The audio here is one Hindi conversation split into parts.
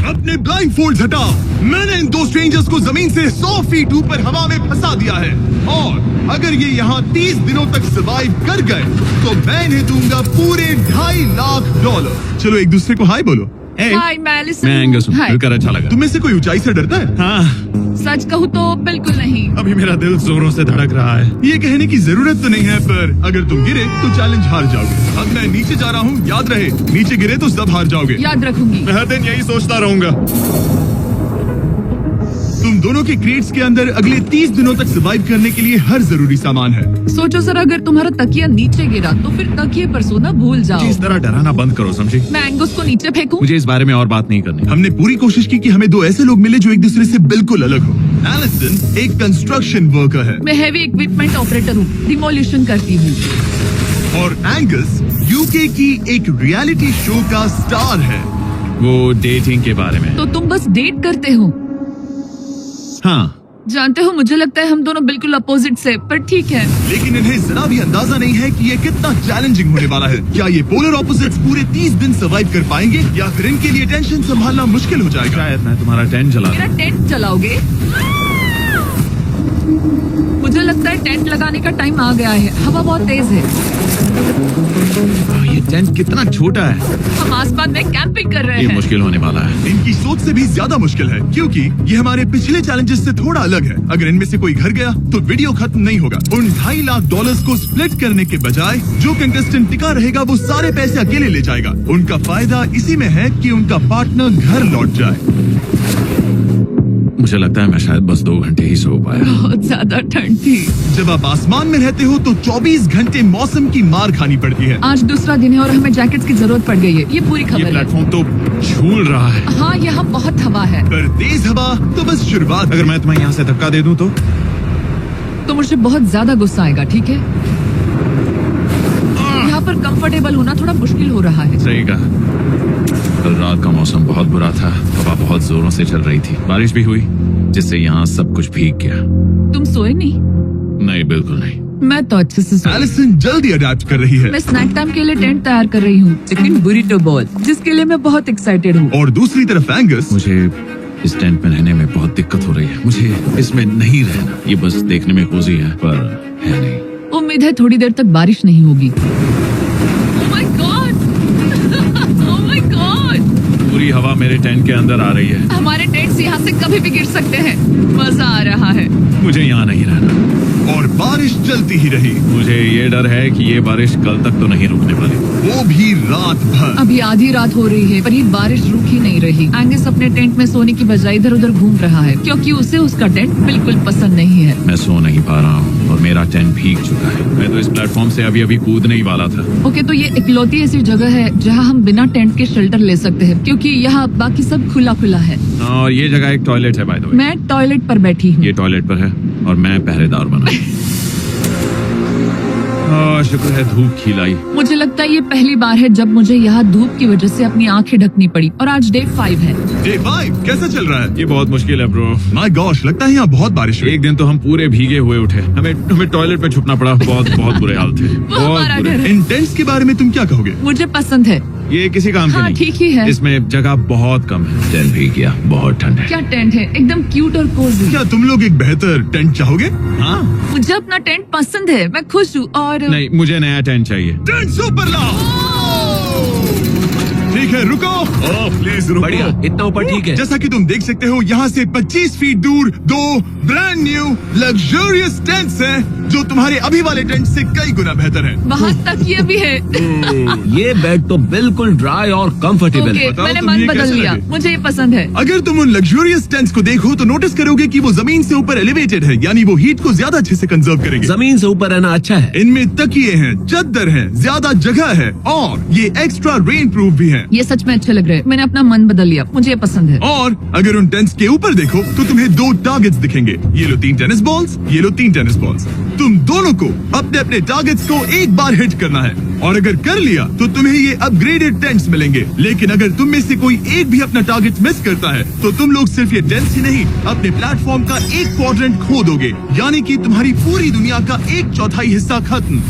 अपने ब्लाइंड फोल्ड हटाओ। मैंने इन दो स्ट्रेंजर्स को जमीन से 100 फीट ऊपर हवा में फंसा दिया है और अगर ये यहाँ 30 दिनों तक सर्वाइव कर गए तो मैं इन्हें दूंगा पूरे $2.5 लाख। चलो एक दूसरे को हाय बोलो। हाय, मैं एलिसन मैं एंगस हूँ, हाय। मिलकर अच्छा लगा। तुम में से कोई ऊंचाई से डरता है? हाँ, सच कहूँ तो बिल्कुल नहीं। अभी मेरा दिल जोरों से धड़क रहा है। ये कहने की जरूरत तो नहीं है, पर अगर तुम गिरे तो चैलेंज हार जाओगे। अब मैं नीचे जा रहा हूँ, याद रहे नीचे गिरे तो सब हार जाओगे। याद रखूंगी। मैं हर दिन यही सोचता रहूंगा। तुम दोनों के क्रेट्स के अंदर अगले 30 दिनों तक सर्वाइव करने के लिए हर जरूरी सामान है। सोचो सर, अगर तुम्हारा तकिया नीचे गिरा तो फिर तकिए पर सोना भूल जाओ। मुझे इस तरह डराना बंद करो, समझी? मैं एंगस को नीचे फेंकूं? मुझे इस बारे में और बात नहीं करनी। हमने पूरी कोशिश की कि हमें दो ऐसे लोग मिले जो एक दूसरे से बिल्कुल अलग हो। एलिसन एक कंस्ट्रक्शन वर्कर है मैं हैवी इक्विपमेंट ऑपरेटर हूँ, डिमोलिशन करती हूँ। और एंगस यूके की एक रियलिटी शो का स्टार है। वो डेटिंग के बारे में। तो तुम बस डेट करते हो? हाँ, जानते हो, मुझे लगता है हम दोनों बिल्कुल अपोजिट से, पर ठीक है। लेकिन इन्हें जरा भी अंदाजा नहीं है कि ये कितना चैलेंजिंग होने वाला है। क्या ये पोलर ऑपोजिट्स पूरे 30 दिन सर्वाइव कर पाएंगे या फिर इनके लिए टेंशन संभालना मुश्किल हो जाएगा? शायद मैं तुम्हारा टेंट चला मेरा टेंट चलाओगे? मुझे लगता है टेंट लगाने का टाइम आ गया है। हवा बहुत तेज है। ये टेंट कितना छोटा है। हम आसमान में कैंपिंग कर रहे ये हैं। मुश्किल होने वाला है। इनकी सोच से भी ज्यादा मुश्किल है क्योंकि ये हमारे पिछले चैलेंजेस से थोड़ा अलग है। अगर इनमें से कोई घर गया तो वीडियो खत्म नहीं होगा। उन $2.5 लाख को स्प्लिट करने के बजाय जो कंटेस्टेंट टिका रहेगा वो सारे पैसे अकेले ले जाएगा। उनका फायदा इसी में है कि उनका पार्टनर घर लौट जाए। मुझे लगता है मैं शायद बस 2 घंटे ही सो पाया। बहुत ज्यादा ठंड थी। जब आप आसमान में रहते हो तो 24 घंटे मौसम की मार खानी पड़ती है। आज दूसरा दिन है और हमें जैकेट्स की जरूरत पड़ गई है। ये पूरी ये खबर है। प्लेटफॉर्म तो झूल रहा है। हाँ, यहाँ बहुत हवा है। पर तेज हवा तो बस शुरुआत। अगर मैं तुम्हें यहाँ से धक्का दे दूं तो मुझे बहुत ज्यादा गुस्सा आएगा, ठीक है? यहाँ पर कंफर्टेबल होना थोड़ा मुश्किल हो रहा है। सही कहा। कल रात का मौसम बहुत बुरा था। हवा बहुत जोरों से चल रही थी। बारिश भी हुई जिससे यहाँ सब कुछ भीग गया। तुम सोए नहीं? नहीं, बिल्कुल नहीं। मैं तो अच्छे से सोई। एलिसन जल्दी अडेप्ट कर रही है मैं स्नैक टाइम के लिए टेंट तैयार कर रही हूँ, चिकन बुरिटो बॉल, जिसके लिए मैं बहुत एक्साइटेड हूँ। और दूसरी तरफ एंगस मुझे इस टेंट में रहने में बहुत दिक्कत हो रही है। मुझे इसमें नहीं रहना। ये बस देखने में कोजी है पर है नहीं। उम्मीद है थोड़ी देर तक बारिश नहीं होगी। Oh my God! Oh my God! पूरी हवा मेरे टेंट के अंदर आ रही है। हमारे टेंट्स यहाँ से कभी भी गिर सकते हैं। मजा आ रहा है। मुझे यहाँ नहीं रहना। और बारिश चलती ही रही, मुझे ये डर है कि ये बारिश कल तक तो नहीं रुकने वाली। वो भी रात भर। अभी आधी रात हो रही है पर ये बारिश रुक ही नहीं रही। एंगस अपने टेंट में सोने की बजाय इधर उधर घूम रहा है क्योंकि उसे उसका टेंट बिल्कुल पसंद नहीं है। मैं सो नहीं पा रहा हूँ और मेरा टेंट भीग चुका है। मैं तो इस प्लेटफॉर्म से अभी अभी कूदने ही वाला था। ओके, तो ये इकलौती ऐसी जगह है जहाँ हम बिना टेंट के शेल्टर ले सकते हैं क्योंकि यहाँ बाकी सब खुला खुला है। और ये जगह एक टॉयलेट है बाय द वे। मैं टॉयलेट पर बैठी हूँ। ये टॉयलेट पर है और मैं पहरेदार बना। शुक्र है धूप खिलाई। मुझे लगता है ये पहली बार है जब मुझे यहाँ धूप की वजह से अपनी आंखें ढकनी पड़ी। और आज डे 5 है। डे 5 कैसा चल रहा है? ये बहुत मुश्किल है ब्रो। माय गॉश, लगता है यहाँ बहुत बारिश हुई। एक दिन तो हम पूरे भीगे हुए उठे। हमें टॉयलेट पे छुपना पड़ा। बहुत बुरे हाल थे। वो बहुत हमारा बुरे। घर है। इन टेंट्स के बारे में तुम क्या कहोगे? मुझे पसंद है। ये किसी काम के हाँ, नहीं। ठीक ही है। इसमें जगह बहुत कम है। टेंट भीग गया। बहुत ठंड है। क्या टेंट है, एकदम क्यूट और कोजी। क्या तुम लोग एक बेहतर टेंट चाहोगे? हाँ। मुझे अपना टेंट पसंद है, मैं खुश हूँ। और नहीं, मुझे नया टेंट चाहिए। टेंट सुपर लाओ। ठीक है, रुको। प्लीज रुको। बढ़िया, इतना ऊपर ठीक है। जैसा कि तुम देख सकते हो यहाँ से 25 फीट दूर 2 ब्रांड न्यू लग्जरियस टेंट्स हैं जो तुम्हारे अभी वाले टेंट से कई गुना बेहतर हैं। वहाँ तक ये भी है। ये बेड तो बिल्कुल ड्राई और कंफर्टेबल ओके, है। बताओ मैंने तुम मन ये बदल कैसे लिया। लगे? मुझे ये पसंद है। अगर तुम उन लग्जरियस टेंट्स को देखो तो नोटिस करोगे कि वो जमीन से ऊपर एलिवेटेड है, यानी वो हीट को ज्यादा अच्छे से कंजर्व करेंगे। जमीन से ऊपर रहना अच्छा है। इनमें तकिए हैं, चद्दर है, ज्यादा जगह है और ये एक्स्ट्रा रेन प्रूफ भी है। ये सच में अच्छे लग रहे हैं। मैंने अपना मन बदल लिया, मुझे ये पसंद है। और अगर उन टेंट्स के ऊपर देखो तो तुम्हें 2 टारगेट्स दिखेंगे। ये लो 3 टेनिस बॉल्स, ये लो 3 टेनिस बॉल्स। तुम दोनों को अपने अपने टारगेट्स को एक बार हिट करना है और अगर कर लिया तो तुम्हें ये अपग्रेडेड टेंट्स मिलेंगे। लेकिन अगर तुम में से कोई एक भी अपना टारगेट मिस करता है तो तुम लोग सिर्फ ये टेंट्स ही नहीं अपने प्लेटफॉर्म का एक क्वाड्रेंट खो दोगे, यानी कि तुम्हारी पूरी दुनिया का 1/4 हिस्सा खत्म।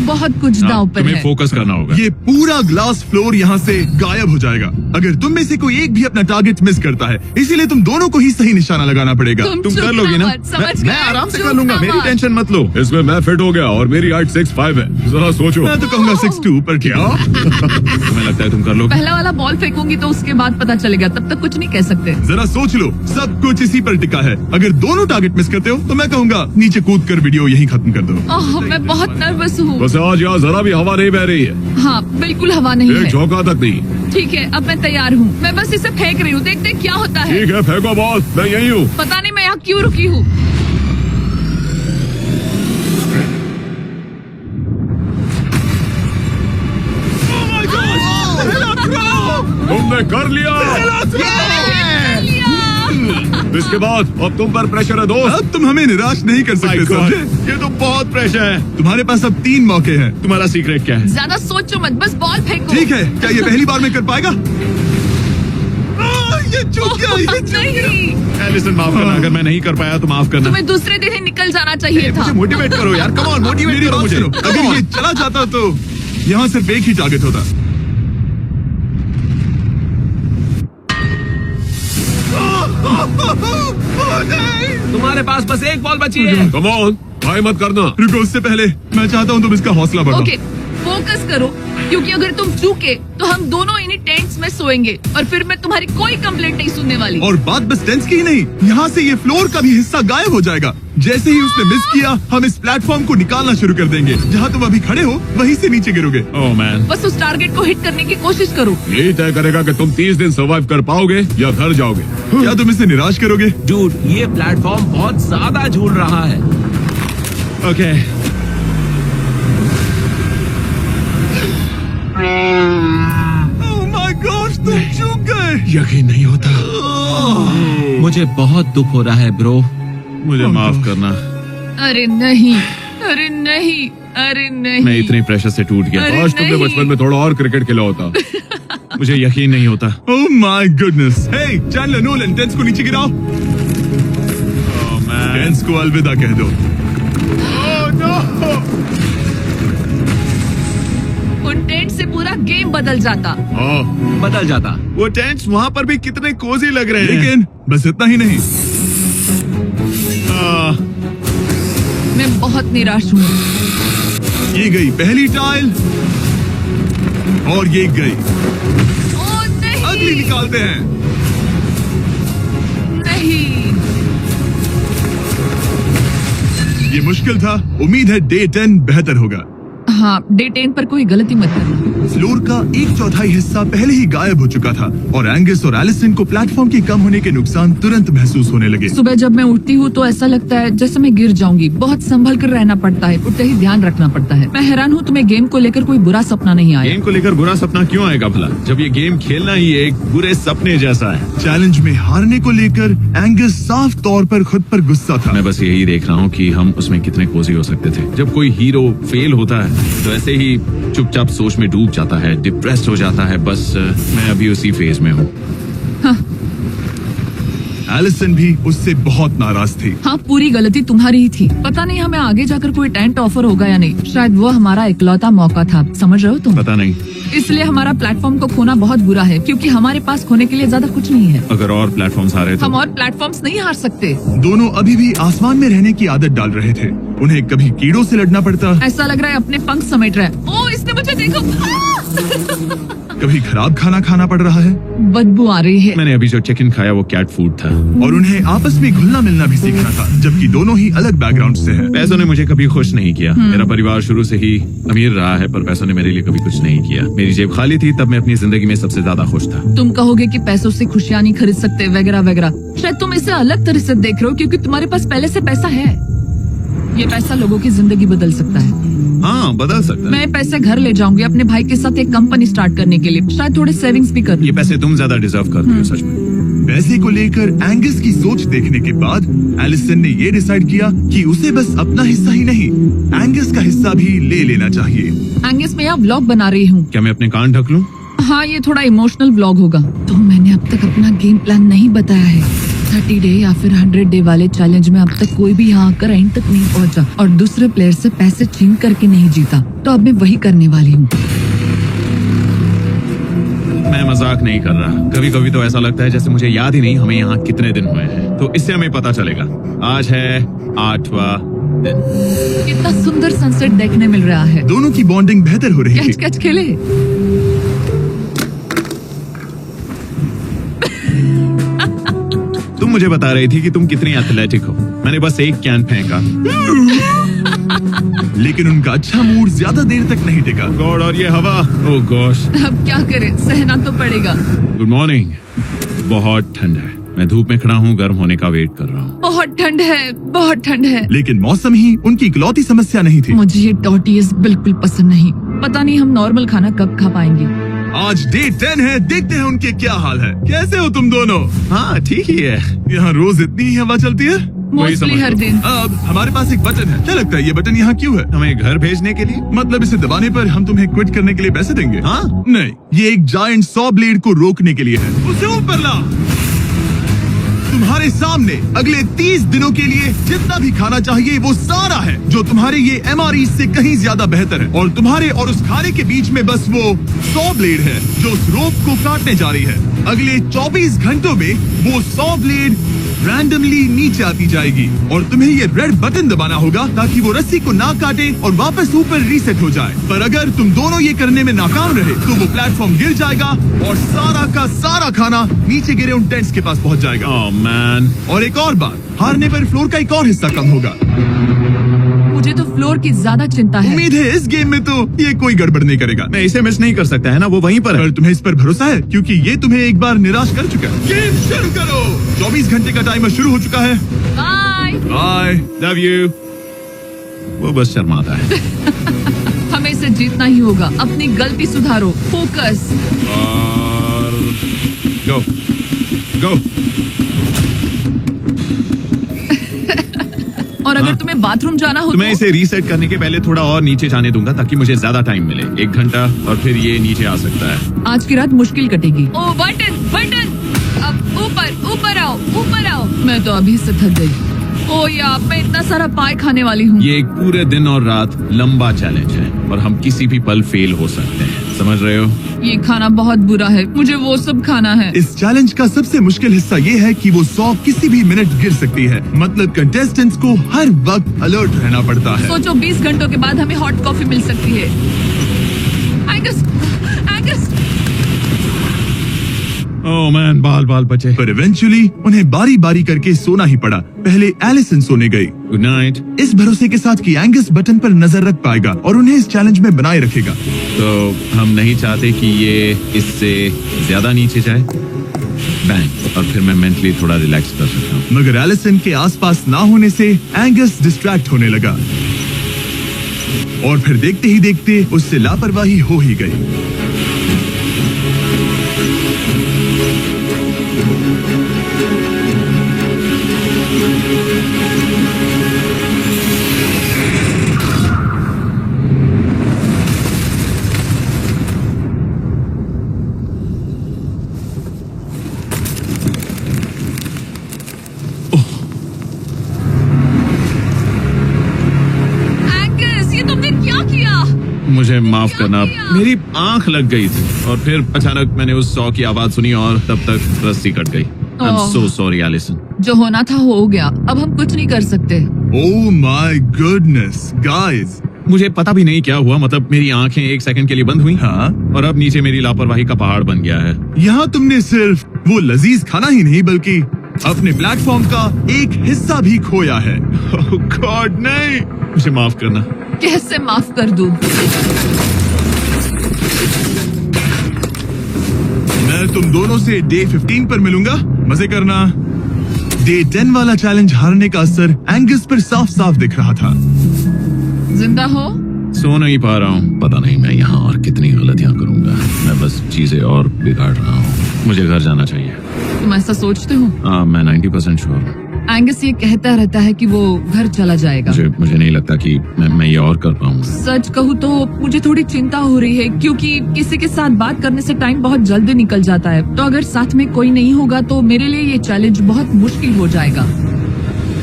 बहुत कुछ दांव पर तुम्हें है। फोकस करना होगा। ये पूरा ग्लास फ्लोर यहाँ से गायब हो जाएगा अगर तुम में से कोई एक भी अपना टारगेट मिस करता है। इसीलिए तुम दोनों को ही सही निशाना लगाना पड़ेगा। तुम कर लोगी ना? मैं आराम से कर लूंगा, मेरी टेंशन मत लो। इसमें मैं फिट हो गया और मेरी हाइट 6'5" है। जरा सोचो। मैं तो कहूँगा 6'2", पर क्या? तुम्हें लगता है तुम कर लोगे? पहला वाला बॉल फेंकूंगी तो उसके बाद पता चलेगा, तब तक कुछ नहीं कह सकते। जरा सोच लो, सब कुछ इसी पर टिका है। अगर दोनों टारगेट मिस करते हो तो मैं कहूँगा नीचे कूद कर वीडियो यहीं खत्म कर दो। ओह, मैं बहुत नर्वस हूँ। बस आज यहाँ जरा भी हवा नहीं बह रही है, हाँ, बिल्कुल हवा नहीं एक है। झोंका तक नहीं। ठीक है, अब मैं तैयार हूँ। मैं बस इसे फेंक रही हूँ, देखते हैं क्या होता है। ठीक है, फेंको बॉल, मैं यही हूँ। पता नहीं मैं यहाँ क्यों रुकी हूँ। तुमने कर लिया। इसके बाद अब तुम पर प्रेशर है दोस्त। अब तुम हमें निराश नहीं कर सकते, समझे? ये तो बहुत प्रेशर है। तुम्हारे पास अब 3 मौके हैं। तुम्हारा सीक्रेट क्या है? ज्यादा सोचो मत, बस बॉल फेंको। ठीक है, क्या ये पहली बार में कर पाएगा? ये चूक गया, ये चूक गया। नहीं, एलिसन माफ करना, अगर मैं नहीं कर पाया तो माफ करना। तुम्हें दूसरे दिन ही निकल जाना चाहिए था। मुझे मोटिवेट करो यार, कम ऑन, मोटिवेट मेरी करो बात मुझे। सुनो, अगर ये चला जाता तो यहाँ सिर्फ एक ही टारगेट होता। तुम्हारे पास बस एक बॉल बची है। कम ऑन, ट्राई मत करना। रुको, उससे पहले मैं चाहता हूँ तुम इसका हौसला बढ़ाओ। ओके, फोकस करो, क्योंकि अगर तुम चूके तो हम दोनों इन्हीं टेंट्स में सोएंगे और फिर मैं तुम्हारी कोई कंप्लेंट नहीं सुनने वाली। और बात बस टेंस की ही नहीं, यहाँ से ये फ्लोर का भी हिस्सा गायब हो जाएगा। जैसे ही उसने मिस किया, हम इस प्लेटफॉर्म को निकालना शुरू कर देंगे। जहाँ तुम अभी खड़े हो वहीं से नीचे गिरोगे। ओह मैन, बस उस टारगेट को हिट करने की कोशिश करो। यही तय करेगा कि तुम 30 दिन सर्वाइव कर पाओगे या घर जाओगे। क्या तुम इसे निराश करोगे? डूड, ये प्लेटफॉर्म बहुत ज्यादा झूल रहा है। ओके। ओह माय गॉड, तुम चूक गए। यकीन नहीं होता। मुझे बहुत दुख हो रहा है ब्रो। मुझे माफ करना, अरे नहीं, अरे नहीं, अरे नहीं। मैं इतनी प्रेशर से टूट गया। अरे आज तुमने नहीं। बचपन में थोड़ा और क्रिकेट खेला होता। मुझे यकीन नहीं होता। Oh my goodness. Hey Chandler Nolan, टेंस को नीचे गिराओ। ओह मैन, टेंस को अलविदा कह दो। उन टेंट से पूरा गेम बदल जाता। हाँ, बदल जाता। वो टेंट्स वहाँ पर भी कितने कोजी लग रहे हैं। लेकिन बस इतना ही नहीं, मैं बहुत निराश हूँ। ये गई पहली टाइल और ये गई ओह नहीं, अगली। निकालते हैं। नहीं। ये मुश्किल था, उम्मीद है डे 10 बेहतर होगा। हाँ, डे 10 पर कोई गलती मत करना। फ्लोर का 1/4 हिस्सा पहले ही गायब हो चुका था और एंगस और एलिसन को प्लेटफॉर्म के कम होने के नुकसान तुरंत महसूस होने लगे। सुबह जब मैं उठती हूँ तो ऐसा लगता है जैसे मैं गिर जाऊंगी। बहुत संभल कर रहना पड़ता है, उठते ही ध्यान रखना पड़ता है। मैं हैरान हूँ तुम्हें गेम को लेकर कोई बुरा सपना नहीं आया। गेम को लेकर बुरा सपना क्यों आएगा भला, जब ये गेम खेलना ही एक बुरे सपने जैसा है। चैलेंज में हारने को लेकर एंगस साफ तौर पर खुद पर गुस्सा था। मैं बस यही देख रहा हूँ कि हम उसमें कितने कोजी हो सकते थे। जब कोई हीरो फेल होता है तो ऐसे ही चुपचाप सोच में डूब जाता है, डिप्रेस्ड हो जाता है। बस मैं अभी उसी फेज में हूँ। एलिसन भी उससे बहुत नाराज थी। हाँ, पूरी गलती तुम्हारी ही थी। पता नहीं हमें आगे जाकर कोई टेंट ऑफर होगा या नहीं। शायद वो हमारा इकलौता मौका था, समझ रहे हो तुम? पता नहीं, इसलिए हमारा प्लेटफॉर्म को खोना बहुत बुरा है, क्योंकि हमारे पास खोने के लिए ज्यादा कुछ नहीं है। अगर और प्लेटफॉर्म्स आ रहे हम तो। और प्लेटफॉर्म्स नहीं हार सकते। दोनों अभी भी आसमान में रहने की आदत डाल रहे थे। उन्हें कभी कीड़ों से लड़ना पड़ता, ऐसा लग रहा है अपने पंख समेट रहा है। ओह, इसने मुझे देखो। कभी खराब खाना खाना पड़ रहा है बदबू आ रही है। मैंने अभी जो चिकन खाया वो कैट फूड था। और उन्हें आपस में घुलना मिलना भी सीखना था, जबकि दोनों ही अलग बैकग्राउंड से हैं। पैसों ने मुझे कभी खुश नहीं किया। मेरा परिवार शुरू से ही अमीर रहा है, पर पैसों ने मेरे लिए कभी कुछ नहीं किया। मेरी जेब खाली थी तब मैं अपनी जिंदगी में सबसे ज्यादा खुश था। तुम कहोगे कि पैसों से खुशियां नहीं खरीद सकते वगैरह वगैरह। शायद तुम इसे अलग तरह से देख रहे हो, क्योंकि तुम्हारे पास पहले से पैसा है। ये पैसा लोगों की जिंदगी बदल सकता है। हाँ, बदल सकता है। मैं पैसे घर ले जाऊंगी अपने भाई के साथ एक कंपनी स्टार्ट करने के लिए। शायद थोड़े सेविंग्स भी कर ये पैसे तुम ज्यादा डिजर्व करते हो सच में। पैसे को लेकर एंगस की सोच देखने के बाद एलिसन ने ये डिसाइड किया कि उसे बस अपना हिस्सा ही नहीं, एंगस का हिस्सा भी ले लेना चाहिए। एंगस, मैं यहाँ व्लॉग बना रही हूँ। क्या मैं अपने कान ढक लूं? हाँ, ये थोड़ा इमोशनल व्लॉग होगा। तो मैंने अब तक अपना गेम प्लान नहीं बताया है। 30 डे या फिर 100 डे वाले चैलेंज में अब तक कोई भी यहाँ आकर एंड तक नहीं पहुँचा और दूसरे प्लेयर से पैसे छीन करके नहीं जीता। तो अब मैं वही करने वाली हूँ। मजाक नहीं कर रहा। कभी कभी तो ऐसा लगता है जैसे मुझे याद ही नहीं हमें यहाँ कितने दिन हुए हैं। तो इससे हमें पता चलेगा। आज है 8वां दिन। कितना सुंदर सनसेट देखने मिल रहा है। दोनों की बॉन्डिंग बेहतर हो रही कैच थी। कैच खेले। तुम मुझे बता रही थी कि तुम कितनी एथलेटिक हो। मैंने बस एक कैन फेंका। लेकिन उनका अच्छा मूड ज्यादा देर तक नहीं टिका। गॉड, और ये हवा, ओह गॉश। अब क्या करें, सहना तो पड़ेगा। Good morning. बहुत ठंड है। मैं धूप में खड़ा हूँ, गर्म होने का वेट कर रहा हूँ। बहुत ठंड है, बहुत ठंड है। लेकिन मौसम ही उनकी इकलौती समस्या नहीं थी। मुझे ये टॉर्टियस बिल्कुल पसंद नहीं। पता नहीं हम नॉर्मल खाना कब खा पाएंगे। आज डे 10 है, देखते हैं उनके क्या हाल है। कैसे हो तुम दोनों? हाँ ठीक ही है। यहाँ रोज इतनी ही हवा चलती है? वही मोस्टली समझ हर लो। दिन। अब हमारे पास एक बटन है। क्या लगता है ये बटन यहाँ क्यों है? हमें घर भेजने के लिए? मतलब इसे दबाने पर हम तुम्हें क्विट करने के लिए पैसे देंगे? हाँ। नहीं, ये एक जायंट सॉ ब्लेड को रोकने के लिए है। उसे ऊपर ला। तुम्हारे सामने अगले 30 दिनों के लिए जितना भी खाना चाहिए वो सारा है, जो तुम्हारे ये MRE से कहीं ज्यादा बेहतर है। और तुम्हारे और उस खाने के बीच में बस वो सॉ ब्लेड है जो उस रोप को काटने जा रही है। अगले 24 घंटों में वो सॉ ब्लेड रैंडमली नीचे आती जाएगी और तुम्हें ये रेड बटन दबाना होगा ताकि वो रस्सी को ना काटे और वापस ऊपर रीसेट हो जाए। पर अगर तुम दोनों ये करने में नाकाम रहे तो वो प्लेटफॉर्म गिर जाएगा और सारा का सारा खाना नीचे गिरे उन टेंट्स के पास पहुंच जाएगा। Oh man. और एक और बात, हारने पर फ्लोर का एक और हिस्सा कम होगा। मुझे तो फ्लोर की ज्यादा चिंता है। उम्मीद है इस गेम में तो ये कोई गड़बड़ नहीं करेगा। मैं इसे मिस नहीं कर सकता है ना, वो वहीं पर है। पर तुम्हें इस पर भरोसा है क्योंकि ये तुम्हें एक बार निराश कर चुका है। गेम शुरू करो। 24 घंटे का टाइमर शुरू हो चुका है। बाय। बाय। Love you. वो बस शर्माता है। हमें इसे जीतना ही होगा। अपनी गलती सुधारो। फोकस। और गो गो। और अगर तुम्हें बाथरूम जाना हो तो मैं तो इसे रीसेट करने के पहले थोड़ा और नीचे जाने दूंगा ताकि मुझे ज्यादा टाइम मिले। 1 घंटा और फिर ये नीचे आ सकता है। आज की रात मुश्किल कटेगी। ओ बटन बटन। अब ऊपर ऊपर आओ, ऊपर आओ। मैं तो अभी से थक गई। ओ यार, मैं इतना सारा पाए खाने वाली हूँ। ये एक पूरे दिन और रात लंबा चैलेंज है और हम किसी भी पल फेल हो सकते हैं। समझ रहे हो? ये खाना बहुत बुरा है। मुझे वो सब खाना है। इस चैलेंज का सबसे मुश्किल हिस्सा ये है कि वो सॉ किसी भी मिनट गिर सकती है। मतलब कंटेस्टेंट्स को हर वक्त अलर्ट रहना पड़ता है। सोचो 20 घंटों के बाद हमें हॉट कॉफी मिल सकती है। Angus, Angus. ओह मैन, बाल बाल बचे। पर इवेंचुअली उन्हें बारी बारी करके सोना ही पड़ा। पहले एलिसन सोने गई, गुड नाइट। इस भरोसे के साथ कि एंगस बटन पर नजर रख पाएगा और उन्हें इस चैलेंज में बनाए रखेगा। तो हम नहीं चाहते कि ये इससे ज्यादा नीचे जाए। बैंक, और फिर मैं मेंटली थोड़ा रिलैक्स कर सकता हूँ। मगर एलिसन के आसपास ना होने से एंगस डिस्ट्रैक्ट होने लगा और फिर देखते ही देखते उससे लापरवाही हो ही गई। एंगस, ये तुमने क्या किया? मुझे माफ करना, मेरी आंख लग गई थी और फिर अचानक मैंने उस सॉ की आवाज सुनी और तब तक रस्सी कट गई। I am oh. So sorry Allison. जो होना था हो गया। अब हम कुछ नहीं कर सकते। ओह माय गुडनेस गाइस। मुझे पता भी नहीं क्या हुआ। मतलब मेरी आंखें 1 सेकंड के लिए बंद हुई। हाँ, और अब नीचे मेरी लापरवाही का पहाड़ बन गया है। यहाँ तुमने सिर्फ वो लजीज खाना ही नहीं बल्कि अपने प्लेटफॉर्म का एक हिस्सा भी खोया है। ओह गॉड, नहीं। मुझे माफ करना। कैसे माफ कर दूं? मैं तुम दोनों से डे 15 पर मिलूंगा। मजे करना। डे 10 वाला चैलेंज हारने का असर एंगस पर साफ साफ दिख रहा था। जिंदा हो? सो नहीं पा रहा हूँ। पता नहीं मैं यहाँ और कितनी गलतियाँ करूंगा। मैं बस चीजें और बिगाड़ रहा हूँ। मुझे घर जाना चाहिए। तुम ऐसा सोचते हो? हाँ, मैं 90% श्योर हूँ। एंगस ये कहता रहता है कि वो घर चला जाएगा। मुझे नहीं लगता कि मैं ये और कर पाऊंगा। सच कहूँ तो मुझे थोड़ी चिंता हो रही है क्योंकि किसी के साथ बात करने से टाइम बहुत जल्दी निकल जाता है। तो अगर साथ में कोई नहीं होगा तो मेरे लिए ये चैलेंज बहुत मुश्किल हो जाएगा।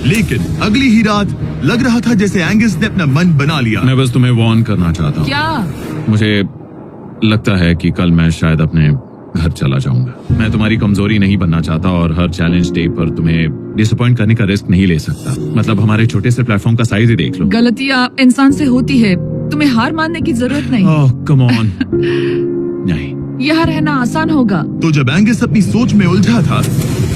लेकिन अगली ही रात लग रहा था जैसे एंगस ने अपना मन बना लिया। मैं बस तुम्हें वार्न करना चाहता हूँ। क्या? मुझे लगता है कि कल मैं शायद अपने घर चला जाऊंगा। मैं तुम्हारी कमजोरी नहीं बनना चाहता और हर चैलेंज डे पर तुम्हें डिसअपॉइंट करने का रिस्क नहीं ले सकता। मतलब हमारे छोटे से प्लेटफॉर्म का साइज ही देख लो। गलतियाँ इंसान से होती है, तुम्हें हार मानने की जरूरत नहीं। ओह कम ऑन। नहीं, यहाँ रहना आसान होगा। तो जब एंगस अपनी सोच में उलझा था,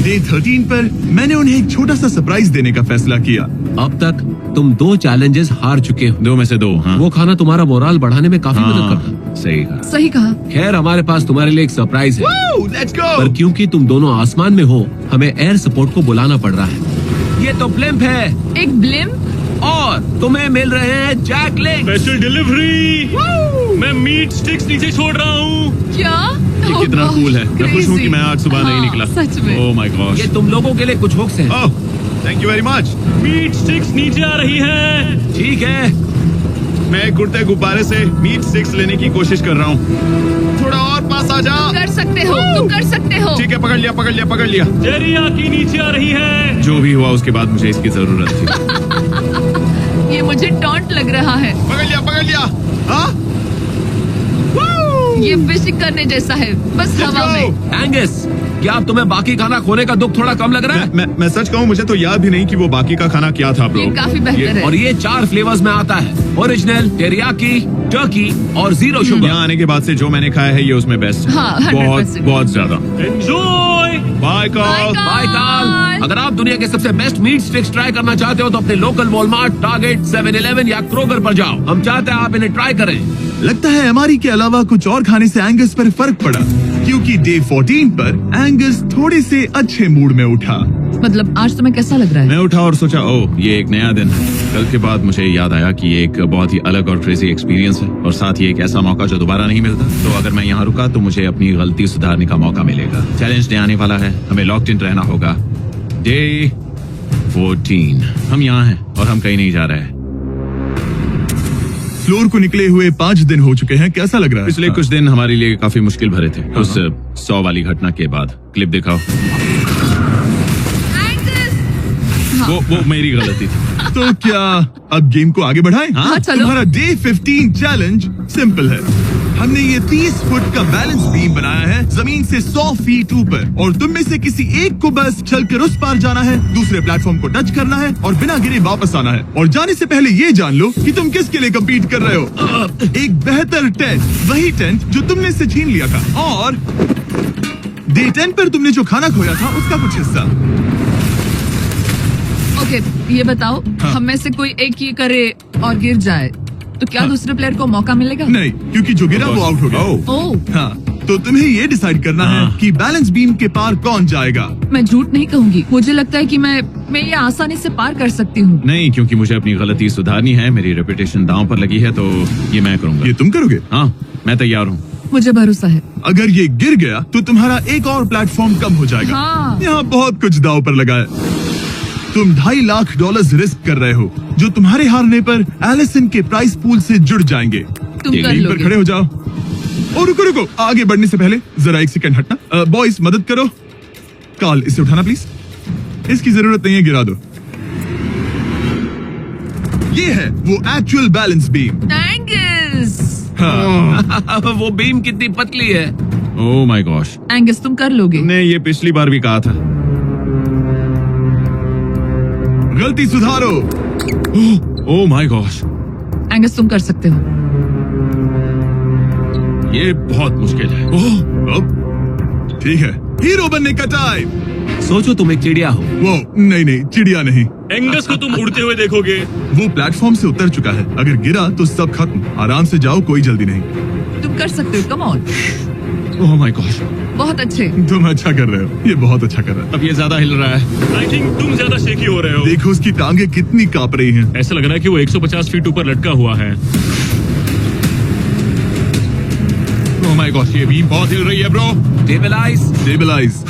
डे 13 पर मैंने उन्हें एक छोटा सा सरप्राइज देने का फैसला किया। अब तक तुम 2 चैलेंजेस हार चुके हो। 2 में से 2। हाँ, वो खाना तुम्हारा मोराल बढ़ाने में काफी मदद करता। हाँ, सही कहा। सही कहा। खैर, हमारे पास तुम्हारे लिए एक सरप्राइज है। Let's go. पर क्योंकि तुम दोनों आसमान में हो, हमें एयर सपोर्ट को बुलाना पड़ रहा है। ये तो ब्लिम्प है एक ब्लिम्प? और तुम्हें मिल रहे हैं जैक लिंक। Special delivery. मैं मीट स्टिक्स नीचे छोड़ रहा हूँ। क्या? ये कितना कूल है। मैं खुश हूँ कि मैं आज सुबह नहीं निकला। सच में। Oh my gosh. ये तुम लोगों के लिए कुछ हुक्स हैं। Oh, thank you very much. Meat sticks नीचे आ रही है। ठीक है, मैं एक उड़ते गुब्बारे से मीट स्टिक्स लेने की कोशिश कर रहा हूँ। थोड़ा और पास आ जा। कर सकते हो, तुम कर सकते हो। ठीक है, पकड़ लिया, पकड़ लिया, पकड़ लिया। टेरियाकी नीचे आ रही है। जो भी हुआ उसके बाद मुझे इसकी जरूरत थी। ये मुझे टॉन्ट लग रहा है। पकड़ लिया, पकड़ लिया। हाँ? ये फिशिंग करने जैसा है, बस Let's हवा go. में। एंगस, क्या अब तुम्हें बाकी खाना खोने का दुख थोड़ा कम लग रहा है? मैं सच कहूँ, मुझे तो याद भी नहीं कि वो बाकी का खाना क्या था ब्रो। ये काफी बेहतर है। और ये 4 फ्लेवर्स में आता है, ओरिजिनल, टेरियाकी, टर्की और 0 शुगर। यहाँ आने के बाद से जो मैंने खाया है ये उसमें बेस्ट है। हाँ, 100%। बहुत बहुत ज्यादा। Enjoy. Bye call. Bye Carl. अगर आप दुनिया के सबसे बेस्ट मीट स्टिक्स ट्राई करना चाहते हो तो अपने लोकल वॉलमार्ट, टारगेट, 7-Eleven या क्रोगर पर जाओ। हम चाहते हैं आप इन्हें ट्राई करें। लगता है एमआरई के अलावा कुछ और खाने से एंगस पर फर्क पड़ा, क्योंकि डे 14 पर एंगस थोड़े से अच्छे मूड में उठा। मतलब आज तुम्हें कैसा लग रहा है? मैं उठा और सोचा ओह ये एक नया दिन है। कल के बाद मुझे याद आया कि ये एक बहुत ही अलग और क्रेजी एक्सपीरियंस है और साथ ही एक ऐसा मौका जो दोबारा नहीं मिलता। तो अगर मैं यहाँ रुका तो मुझे अपनी गलती सुधारने का मौका मिलेगा। चैलेंज डे आने वाला है, हमें लॉक्ड इन रहना होगा। डे 14 हम यहाँ हैं और हम कहीं नहीं जा रहे हैं। फ्लोर को निकले हुए 5 दिन हो चुके हैं, कैसा लग रहा है? पिछले कुछ दिन हमारे लिए काफी मुश्किल भरे थे। उस 100 वाली घटना के बाद। क्लिप दिखाओ। वो मेरी गलती थी। तो क्या अब गेम को आगे बढ़ाएं? हाँ, चलो। तुम्हारा डे 15 चैलेंज सिंपल है। हमने ये 30 फुट का बैलेंस बीम बनाया है जमीन से 100 फीट ऊपर, और तुम में से किसी एक को बस चलकर उस पार जाना है, दूसरे प्लेटफॉर्म को टच करना है और बिना गिरे वापस आना है। और जाने से पहले ये जान लो कि तुम किसके लिए कम्पीट कर रहे हो। एक बेहतर टेंट, वही टेंट जो तुमने से छीन लिया था, और डे 10 पर तुमने जो खाना खोया था उसका कुछ हिस्सा। ओके, ये बताओ, हम में से कोई एक ये करे और गिर जाए तो क्या दूसरे प्लेयर को मौका मिलेगा? नहीं, क्योंकि जो गिरा वो आउट हो गया। ओह, हाँ, तो तुम्हें ये डिसाइड करना है कि बैलेंस बीम के पार कौन जाएगा। मैं झूठ नहीं कहूंगी, मुझे लगता है कि मैं ये आसानी से पार कर सकती हूँ। नहीं, क्योंकि मुझे अपनी गलती सुधारनी है। मेरी रेपुटेशन दांव पर लगी है, तो ये मैं करूंगा। ये तुम करोगे? हाँ, मैं तैयार हूँ। मुझे भरोसा है। अगर ये गिर गया तो तुम्हारा एक और प्लेटफॉर्म कम हो जाएगा। हाँ। यहाँ बहुत कुछ दाव पर लगा है। तुम $2.5 लाख रिस्क कर रहे हो, जो तुम्हारे हारने पर एलिसन के प्राइस पूल से जुड़ जाएंगे। तुम कर टीम पर खड़े लोगे। हो जाओ। और रुको रुको, आगे बढ़ने से पहले जरा 1 सेकंड हटना। बॉयज मदद करो। कार्ल, इसे उठाना प्लीज। इसकी जरूरत नहीं है, गिरा दो। ये है वो एक्चुअल बैलेंस बीम। एंगस, हाँ, वो बीम कितनी पतली है। ओह माय गॉश। एंगस तुम कर लोगे। तुमने ये पिछली बार भी कहा था। गलती सुधारो। ओह माय गॉश, एंगस तुम कर सकते हो। ये बहुत मुश्किल है। अब ठीक है, हीरो बनने का टाइम। सोचो तुम एक चिड़िया हो। वो नहीं, चिड़िया नहीं। एंगस को तुम उड़ते हुए देखोगे। वो प्लेटफॉर्म से उतर चुका है। अगर गिरा तो सब खत्म। आराम से जाओ, कोई जल्दी नहीं। तुम कर सकते हो, come on. Oh my gosh, बहुत अच्छे। तुम अच्छा कर रहे हो, ये बहुत अच्छा कर रहा है। अब ये ज्यादा हिल रहा है। आई थिंक तुम ज्यादा शेकी हो रहे हो। देखो उसकी टांगे कितनी कांप रही हैं। ऐसा लग रहा है कि वो 150 फीट ऊपर लटका हुआ है। ओह माय गॉश, ये बीम बहुत हिल रही है ब्रो। स्टेबलाइज। स्टेबलाइज।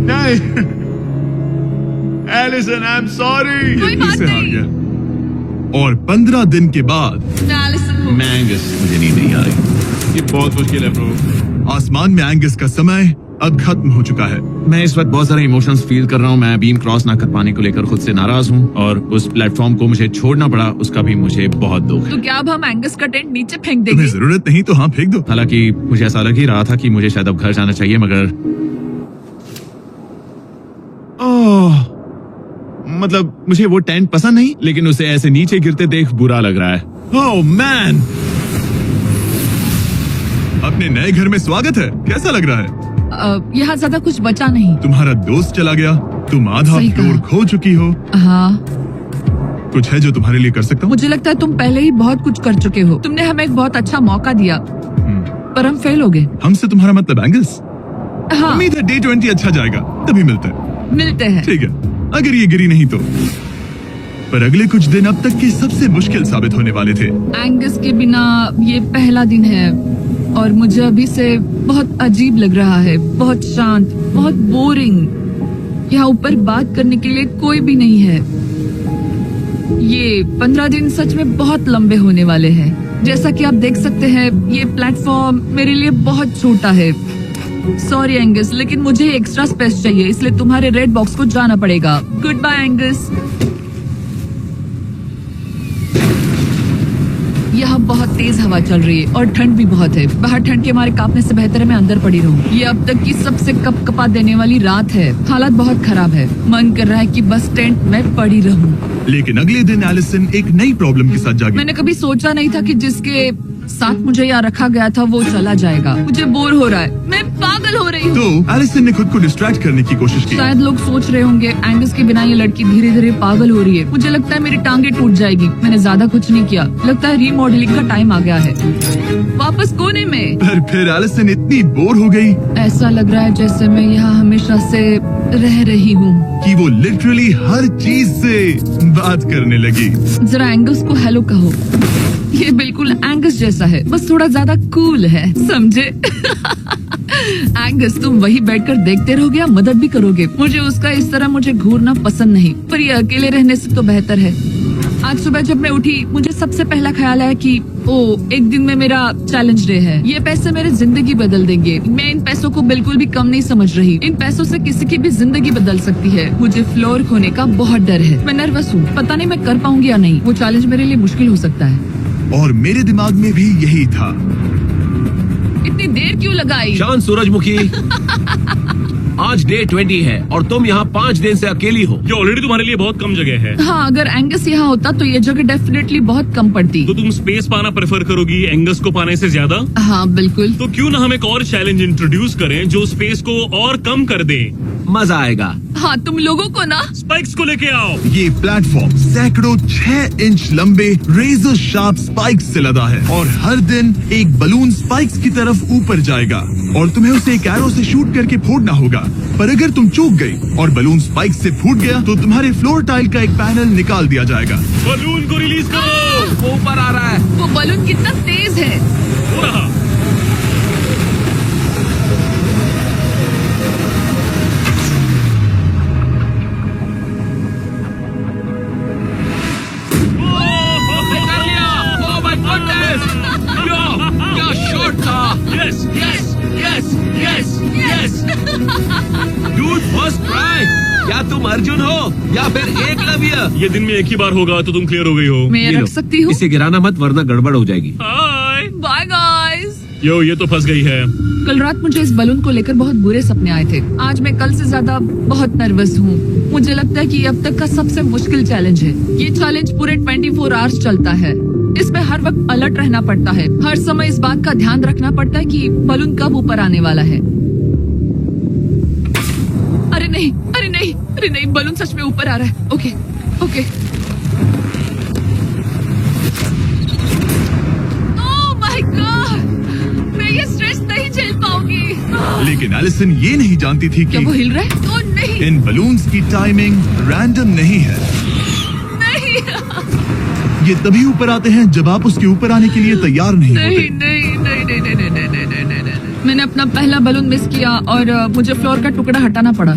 नहीं, एलिसन, आई एम सॉरी। कोई बात से हार नहीं। गया। और 15 दिन के बाद मैं एलिसन हूँ। मैं एंगस, मुझे नींद नहीं आ रही। ये बहुत मुश्किल है ब्रो। आसमान में एंगस का समय अब खत्म हो चुका है। मैं इस वक्त बहुत सारे इमोशंस फील कर रहा हूँ। मैं बीम क्रॉस ना कर पाने को लेकर खुद से नाराज हूँ और उस प्लेटफॉर्म को मुझे छोड़ना पड़ा, उसका भी मुझे बहुत दुख है। तो क्या अब हम एंगस का टेंट नीचे फेंक तुम्हें देंगे? जरूरत नहीं तो हाँ फेंक दो। हालांकि मुझे ऐसा लग ही रहा था कि मुझे शायद अब घर जाना चाहिए, मगर मतलब मुझे वो टेंट पसंद नहीं, लेकिन उसे ऐसे नीचे गिरते देख बुरा लग रहा है। ओह मैन, अपने नए घर में स्वागत है। कैसा लग रहा है? यहाँ ज्यादा कुछ बचा नहीं। तुम्हारा दोस्त चला गया, तुम आधा सही फ्लोर कहा। खो चुकी हो। हाँ, कुछ है जो तुम्हारे लिए कर सकता हूँ? मुझे लगता है तुम पहले ही बहुत कुछ कर चुके हो। तुमने हमें एक बहुत अच्छा मौका दिया, पर हम फेल हो गए। हमसे तुम्हारा मतलब एंगल्स? हाँ, उम्मीद है डे 20 अच्छा जाएगा, तभी मिलते हैं। मिलते हैं। ठीक है, अगर ये गिरी नहीं तो। पर अगले कुछ दिन अब तक के सबसे मुश्किल साबित होने वाले थे। एंगस के बिना ये पहला दिन है और मुझे अभी से बहुत अजीब लग रहा है, बहुत शांत, बहुत बोरिंग। यहाँ ऊपर बात करने के लिए कोई भी नहीं है। ये 15 दिन सच में बहुत लंबे होने वाले हैं। जैसा कि आप देख सकते हैं, ये प्लेटफॉर्म मेरे लिए बहुत छोटा है। सॉरी एंगस, लेकिन मुझे एक्स्ट्रा स्पेस चाहिए, इसलिए तुम्हारे रेड बॉक्स को जाना पड़ेगा। Goodbye Angus. यहाँ बहुत तेज हवा चल रही है और ठंड भी बहुत है। बाहर ठंड के मारे कांपने से बेहतर है मैं अंदर पड़ी रहूं। ये अब तक की सबसे कपकपा देने वाली रात है। हालात बहुत खराब है। मन कर रहा है कि बस टेंट में पड़ी रहूं। लेकिन अगले दिन एलिसन एक नई प्रॉब्लम के साथ जागी। मैंने कभी सोचा नहीं था कि जिसके साथ मुझे यहाँ रखा गया था वो चला जाएगा। मुझे बोर हो रहा है, मैं पागल हो रही हूँ। तो एलिसन ने खुद को डिस्ट्रैक्ट करने की कोशिश की। शायद लोग सोच रहे होंगे एंगस के बिना ये लड़की धीरे धीरे पागल हो रही है। मुझे लगता है मेरी टांगे टूट जाएगी। मैंने ज्यादा कुछ नहीं किया, लगता है रीमॉडलिंग का टाइम आ गया है। वापस कोने में। पर फिर एलिसन इतनी बोर हो गई ऐसा लग रहा है जैसे मैं यहाँ हमेशा से रह रही हूँ। कि वो लिटरली हर चीज से बात करने लगी। जरा एंगस को हेलो कहो। ये बिल्कुल एंगस जैसा है, बस थोड़ा ज्यादा कूल है, समझे? एंगस, तुम वही बैठकर देखते रहोगे या मदद भी करोगे? मुझे उसका इस तरह मुझे घूरना पसंद नहीं, पर ये अकेले रहने से तो बेहतर है। आज सुबह जब मैं उठी, मुझे सबसे पहला ख्याल आया कि एक दिन में मेरा चैलेंज डे है। ये पैसे मेरी जिंदगी बदल देंगे। मैं इन पैसों को बिल्कुल भी कम नहीं समझ रही। इन पैसों से किसी की भी जिंदगी बदल सकती है। मुझे फ्लोर खोने का बहुत डर है। मैं नर्वस हूँ, पता नहीं मैं कर पाऊंगी या नहीं। वो चैलेंज मेरे लिए मुश्किल हो सकता है। और मेरे दिमाग में भी यही था। इतनी देर क्यों लगाई? शांत सूरजमुखी। आज डे 20 है और तुम यहाँ 5 दिन से अकेली हो। ये ऑलरेडी तुम्हारे लिए बहुत कम जगह है। हाँ, अगर एंगस यहाँ होता तो ये जगह डेफिनेटली बहुत कम पड़ती। तो तुम स्पेस पाना प्रेफर करोगी एंगस को पाने से ज्यादा? हाँ बिल्कुल। तो क्यों ना हम एक और चैलेंज इंट्रोड्यूस करें जो स्पेस को और कम कर दे। मजा आएगा। हाँ, तुम लोगों को ना स्पाइक्स को लेके आओ। ये प्लेटफॉर्म सैकड़ों 6 इंच लंबे रेजर शार्प स्पाइक्स से लदा है और हर दिन एक बलून स्पाइक्स की तरफ ऊपर जाएगा और तुम्हें उसे एक एरो से शूट करके फोड़ना होगा। पर अगर तुम चूक गई और बलून स्पाइक्स से फूट गया तो तुम्हारे फ्लोर टाइल का एक पैनल निकाल दिया जाएगा। बलून को रिलीज करो। वो ऊपर आ रहा है। वो बलून कितना तेज है। हो रहा। कर लिया। Oh my goodness! क्या शॉट था। Yes yes yes yes yes. Dude, first try. क्या तुम अर्जुन हो या फिर एकलव्य? ये दिन में एक ही बार होगा तो तुम क्लियर हो गई हो। मैं ये रख लो, सकती हूँ? इसे गिराना मत वरना गड़बड़ हो जाएगी। हाय। Bye guys. यो, ये तो फंस गई है। कल रात मुझे इस बलून को लेकर बहुत बुरे सपने आए थे। आज मैं कल से ज्यादा बहुत नर्वस हूँ। मुझे लगता है कि ये अब तक का सबसे मुश्किल चैलेंज है। ये चैलेंज पूरे 24 आवर्स चलता है। इसमें हर वक्त अलर्ट रहना पड़ता है। हर समय इस बात का ध्यान रखना पड़ता है कि बलून कब ऊपर आने वाला है। अरे नहीं, अरे नहीं, अरे नहीं, बलून सच में ऊपर आ रहा है। Okay okay. Oh my God, मैं ये स्ट्रेस नहीं झेल पाऊंगी। लेकिन एलिसन ये नहीं जानती थी क्या कि वो हिल रहा है? ओह नहीं, इन बलून्स की टाइमिंग रैंडम नहीं है। नहीं, ये तभी ऊपर आते हैं जब आप उसके ऊपर आने के लिए तैयार नहीं नहीं, होते। नहीं, नहीं, नहीं, नहीं, नहीं, नहीं, नहीं, नहीं, नहीं, नहीं। मैंने अपना पहला बलून मिस किया और मुझे फ्लोर का टुकड़ा हटाना पड़ा।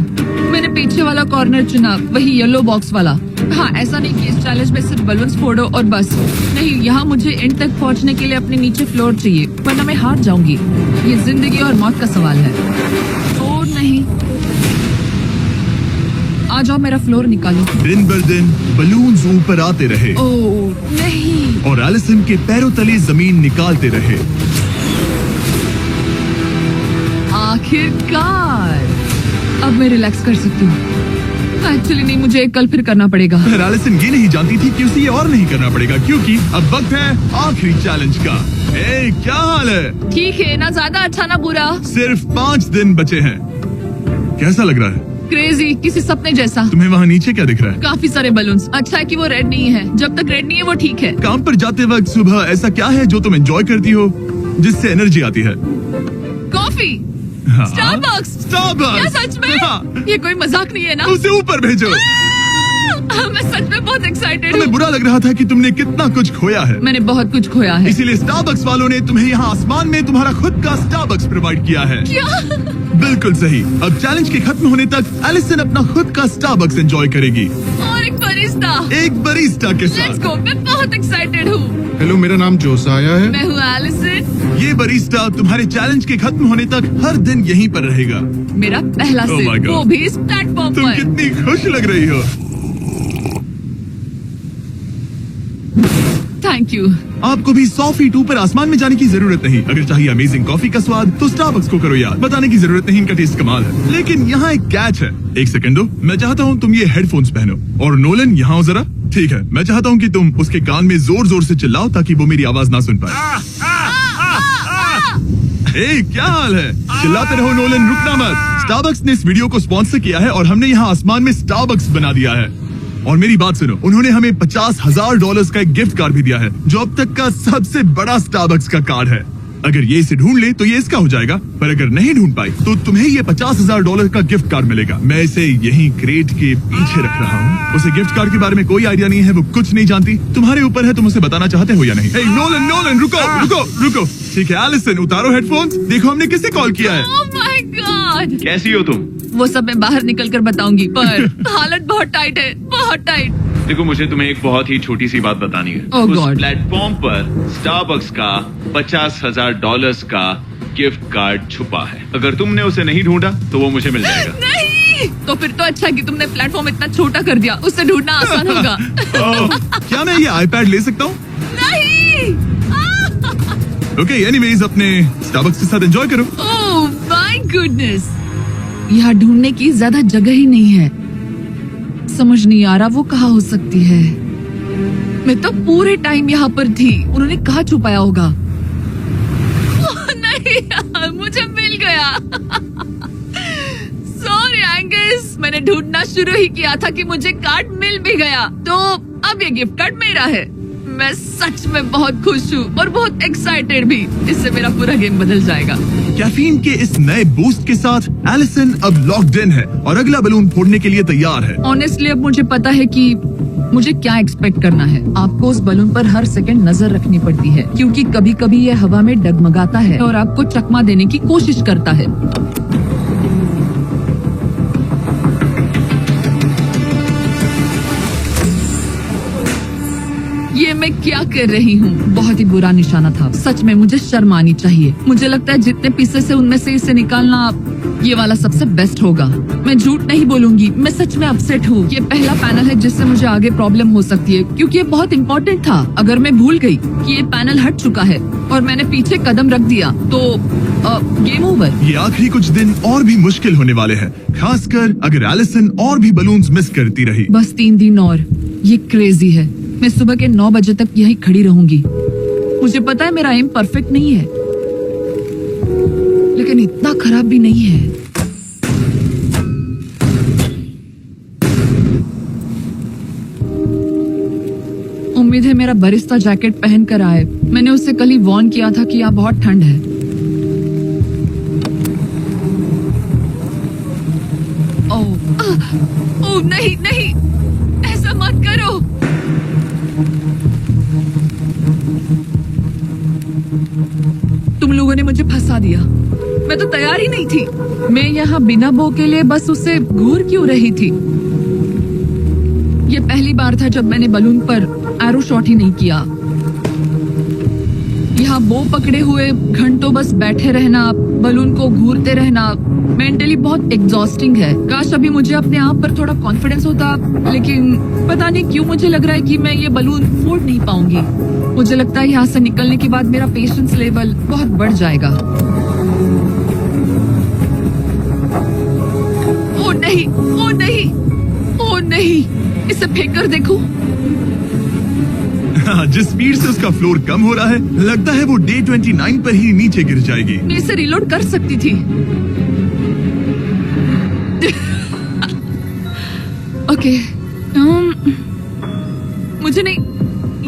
मैंने पीछे वाला कॉर्नर चुना, वही येलो बॉक्स वाला। हाँ, ऐसा नहीं कि इस चैलेंज में सिर्फ बलून्स फोड़ो और बस। नहीं, यहाँ मुझे एंड तक पहुँचने के लिए अपने नीचे फ्लोर चाहिए, वरना मैं हार जाऊंगी। ये जिंदगी और मौत का सवाल है। ओह नहीं। आ जाओ, मेरा फ्लोर निकालो। दिन बर दिन बलून्स ऊपर आते रहे ओह नहीं। और एलिसन के पैरों तले जमीन निकालते रहे। आखिरकार अब मैं रिलैक्स कर सकती हूँ। एक्चुअली नहीं, मुझे कल फिर करना पड़ेगा। पर एलिसन ये नहीं जानती थी कि उसे ये और नहीं करना पड़ेगा, क्योंकि अब वक्त है आखिरी चैलेंज का। ए, क्या हाल है? ठीक है, ना ज्यादा अच्छा ना बुरा। सिर्फ 5 दिन बचे हैं। कैसा लग रहा है? क्रेजी, किसी सपने जैसा। तुम्हें वहाँ नीचे क्या दिख रहा है? काफी सारे बलून्स। अच्छा है कि वो रेड नहीं है। जब तक रेड नहीं है वो ठीक है। काम पर जाते वक्त सुबह ऐसा क्या है जो तुम एंजॉय करती हो, जिससे एनर्जी आती है? कॉफी। हाँ? स्टारबक्स। स्टारबक्स। क्या सच में? हाँ। ये कोई मजाक नहीं है ना? उसे ऊपर भेजो। मैं सच में बहुत एक्साइटेड हमें हूँ। बुरा लग रहा था कि तुमने कितना कुछ खोया है। मैंने बहुत कुछ खोया है। इसीलिए स्टारबक्स वालों ने तुम्हें यहाँ आसमान में तुम्हारा खुद का स्टारबक्स प्रोवाइड किया है। क्या? बिल्कुल सही। अब चैलेंज के खत्म होने तक एलिसन अपना खुद का स्टारबक्स एंजॉय करेगी, और एक बरिस्ता। एक बरिस्टा के लेट्स साथ। गो। मैं बहुत एक्साइटेड हूँ। हेलो, मेरा नाम जोसाया है। मैं हूँ एलिसन। ये बरिस्टा तुम्हारे चैलेंज के खत्म होने तक हर दिन यहीं पर रहेगा। मेरा पहला Oh my सिप, God. वो भी इस प्लेटफॉर्म तुम पर। कितनी खुश लग रही हो। Thank you. आपको भी 100 फीट ऊपर आसमान में जाने की जरूरत नहीं। अगर चाहिए अमेजिंग कॉफी का स्वाद तो स्टारबक्स को करो याद। बताने की जरूरत नहीं, इनका टेस्ट कमाल है। लेकिन यहाँ एक कैच है। एक सेकंड दो, मैं चाहता हूँ तुम ये हेडफोन्स पहनो। और नोलन, यहाँ आओ जरा। ठीक है, मैं चाहता हूँ कि तुम उसके कान में जोर जोर से चिल्लाओ ताकि वो मेरी आवाज ना सुन पाए। ए, क्या हाल है? चिल्लाते रहो नोलन, रुकना मत। स्टारबक्स ने इस वीडियो को स्पॉन्सर किया है और हमने यहाँ आसमान में स्टारबक्स बना दिया है। और मेरी बात सुनो, उन्होंने हमें $50,000 का एक गिफ्ट कार्ड भी दिया है, जो अब तक का सबसे बड़ा स्टारबक्स का कार्ड है। अगर ये इसे ढूंढ ले तो ये इसका हो जाएगा, पर अगर नहीं ढूंढ पाई तो तुम्हें ये $50,000 का गिफ्ट कार्ड मिलेगा। मैं इसे यहीं क्रेट के पीछे रख रहा हूँ। उसे गिफ्ट कार्ड के बारे में कोई आइडिया नहीं है, वो कुछ नहीं जानती। तुम्हारे ऊपर है तुम उसे बताना चाहते हो या नहीं। हे नोलन, नोलन, रुको रुको रुको। ठीक है एलिसन, उतारो हेडफोन्स। देखो हमने किसे कॉल किया है। Oh my God. कैसी हो तुम? वो सब मैं बाहर निकल कर बताऊंगी, पर हालत बहुत टाइट है, बहुत टाइट। देखो, मुझे तुम्हें एक बहुत ही छोटी सी बात बतानी है। Oh उस God. प्लेटफॉर्म पर स्टारबक्स का $50,000 का गिफ्ट कार्ड छुपा है। अगर तुमने उसे नहीं ढूंढा तो वो मुझे मिल जाएगा। नहीं, तो फिर तो अच्छा है कि तुमने प्लेटफॉर्म इतना छोटा कर दिया, उससे ढूंढना आसान होगा। ओह, क्या मैं ये आईपैड ले सकता हूँ? नहीं। ओके, एनीवेज अपने स्टारबक्स के साथ एंजॉय करो। ओह माय गुडनेस, यहाँ ढूंढने की ज्यादा जगह ही नहीं है। समझ नहीं आ रहा वो कहाँ हो सकती है। मैं तो पूरे टाइम यहाँ पर थी, उन्होंने कहाँ छुपाया होगा। ओह, नहीं यार, मुझे मिल गया। सॉरी एंगस, मैंने ढूंढना शुरू ही किया था कि मुझे कार्ड मिल भी गया, तो अब ये गिफ्ट कार्ड मेरा है। मैं सच में बहुत खुश हूँ और बहुत एक्साइटेड भी। इससे मेरा पूरा गेम बदल जाएगा। कैफीन के इस नए बूस्ट के साथ एलिसन अब लॉक्ड इन है और अगला बलून फोड़ने के लिए तैयार है। ऑनेस्टली अब मुझे पता है कि मुझे क्या एक्सपेक्ट करना है। आपको उस बलून पर हर सेकंड नजर रखनी पड़ती है, क्योंकि कभी कभी ये हवा में डगमगाता है और आपको चकमा देने की कोशिश करता है। ये मैं क्या कर रही हूँ? बहुत ही बुरा निशाना था। सच में मुझे शर्म आनी चाहिए। मुझे लगता है जितने पीसेस है उनमें से इसे निकालना ये वाला सबसे बेस्ट होगा। मैं झूठ नहीं बोलूंगी, मैं सच में अपसेट हूँ। ये पहला पैनल है जिससे मुझे आगे प्रॉब्लम हो सकती है, क्योंकि ये बहुत इम्पोर्टेंट था। अगर मैं भूल गई कि ये पैनल हट चुका है और मैंने पीछे कदम रख दिया तो गेम ओवर। ये आखिरी कुछ दिन और भी मुश्किल होने वाले हैं, खासकर अगर एलिसन और भी बलून्स मिस करती रही। बस 3 दिन और। ये क्रेजी है। मैं सुबह के 9 बजे तक यहीं खड़ी रहूंगी। मुझे पता है मेरा एम परफेक्ट नहीं है, लेकिन इतना खराब भी नहीं है। उम्मीद है मेरा बरिस्ता जैकेट पहन कर आए। मैंने उससे कल ही वॉर्न किया था कि यहाँ बहुत ठंड है। ओह नहीं नहीं, ऐसा मत करो। तुम लोगों ने मुझे फंसा दिया। मैं तो तैयार ही नहीं थी। मैं यहाँ बिना बो के लिए बस उसे घूर क्यों रही थी? ये पहली बार था जब मैंने बलून पर एरो शॉट ही नहीं किया। यहाँ बो पकड़े हुए घंटों बस बैठे रहना, बलून को घूरते रहना, मेंटली बहुत एग्जॉस्टिंग है। काश अभी मुझे अपने आप पर थोड़ा कॉन्फिडेंस होता, लेकिन पता नहीं क्यों मुझे लग रहा है कि मैं ये बलून फोड़ नहीं पाऊंगी। मुझे लगता है यहाँ से निकलने के बाद मेरा पेशेंस लेवल बहुत बढ़ जाएगा। ओ नहीं, ओ नहीं, ओ नहीं, इसे फेंक कर देखो। जिस स्पीड से उसका फ्लोर कम हो रहा है, लगता है वो डे 29 पर ही नीचे गिर जाएगी। मैं इसे रिलोड कर सकती थी। ओके, मुझे नहीं